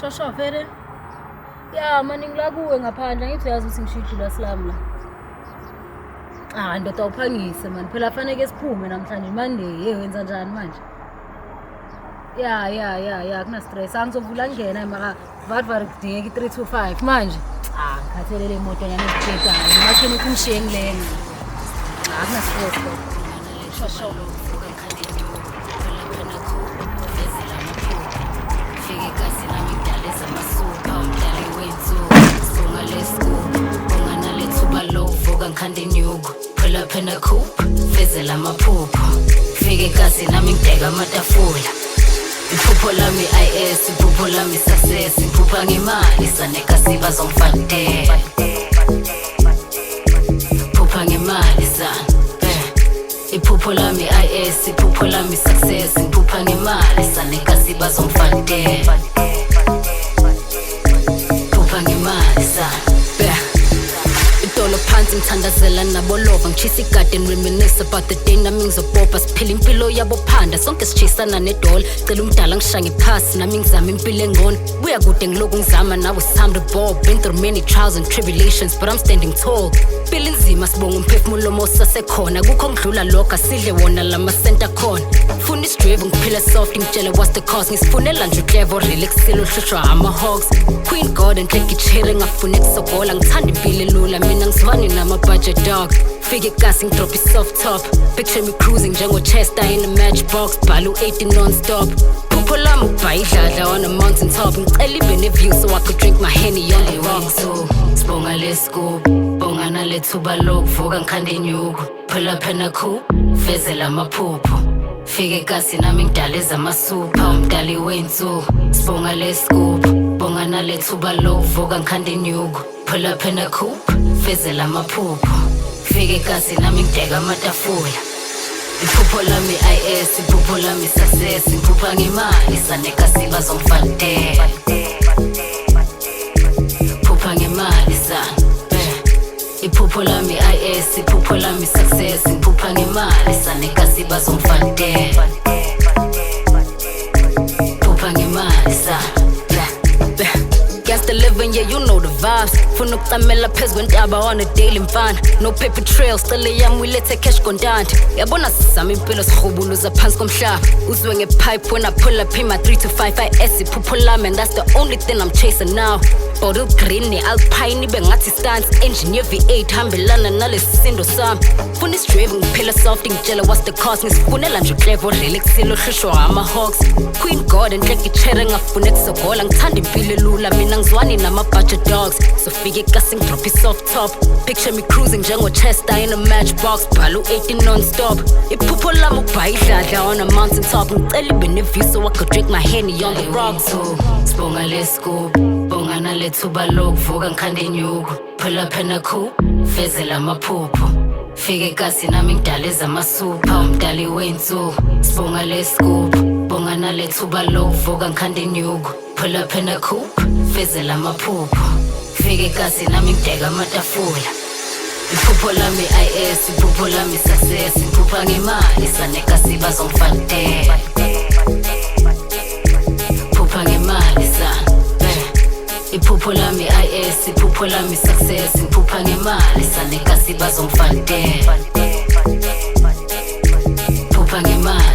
Shosho vele. Ya mani ngila kuwe ngaphandle ngithi uyazi ukuthi ngishidula slam la. Ndoda uphangise mani phela fanele siphume namhlanje Monday wenza njani manje? Ya kuna stress angizovula ngena mara vathi kudingeka i325 manje. Ngikhathelele imoto nyane ezibhekayo mashini ukungishiye ngilena. Kuna stress shosho. Ngkhande nyuku phela phela coupe fezela amaphupho fike kasi nami ngideka amatafula iphupho lami IS iphupho lami success iphupha ngemali saneka siba zomfante iphupha ngemali iphupho lami IS iphupho lami success iphupha ngemali saneka siba zomfante iphupha ngemali Dolo phansi ngithandazela nabolova ngishisa igadi and reminisce about the day nami ngizobhobha siphila impilo yabo phanda sonke sichisana nedola cela umdala ngishange phasi nami ngizama impilo engcono buya kude ngiloku ngizama now it's time to ball been through many trials and tribulations but I'm standing tall phila inzima sibonga umphefumulo mosasekhona kukho ngidlula lokho asidle wona lama center khona funa isidrive ngiphila soft ngitshele what's the cause ngisifunela nje clever relaxilo hlushwa ama-hogs Queen God and click ichire ngafuna ukusogola ngithanda impilo elula mina ngizwani nama-budget dog fike kasi ngidrop i-soft top picture me cruising njengo-Chester in a matchbox bhala u-18 non-stop phupho lami ukubhayidladla on a mountain top ngicela ibe ne-view so I could drink my Henny on the rocks sibonga lesikubi bonga nalethuba lokuvuka ngikhande inyuku phela phela coupe fezela amaphupho fike kasi nami ngidaleza amasupha umdali wensuku sibonga lesikubi bonga nalethuba lokuvuka ngikhande inyuku phela phela coupe fezela amaphupho fike kasi nami ngideka amatafula iphupho lami IS iphupho lami success iphupha ngemali saneka siba zomfante iphupha ngemali iphupho lami IS iphupho lami success iphupha ngemali saneka siba zomfante iphupha ngemali Gangsta living, yeah, you know the vibes. Funa ukucamela phezu kwentaba on a daily mfana. No paper trail, still yami wilethe cash kontanti. Yabona sisama impilo sihubuluza phansi komhlaba. Uzwe ngepipe when I pull up in my 325 IS iphupho lami and that's the only thing I'm chasing now. Bottle green ni alpine ibe ngathi stance engine V8 hambelana nalesisindo sami. Funa isidrive ngiphila soft ngitshela what's the cause ngisifunela nje clever relaxilo hlushwa ama-hogs Queen God and click ichire ngafuna ukusogola ngithanda impilo elula mina ngizwani nama-budget dogs so fike kasi ngidrop i-soft top picture me cruising njengo-Chester in a matchbox bhala u-18 non-stop iphupho lami ukubhayidladla on a mountain top ngicela ibe ne-view so I could drink my Henny on the rocks sibonga lesikubi bonga nalethuba lokuvuka ngikhande inyuku phela phela coupe fezela amaphupho fike kasi nami ngidaleza amasupha umdali wensuku sibonga lesikubi bonga nalethuba lokuvuka ngikhande inyuku phela phela coupe fezela amaphupho fike kasi nami ngideka amatafula iphupho lami IS iphupho lami success iphupha ngemali saneka siba zomfante iphupha ngemali iphupho lami IS iphupho lami success iphupha ngemali saneka siba zomfante iphupha ngemali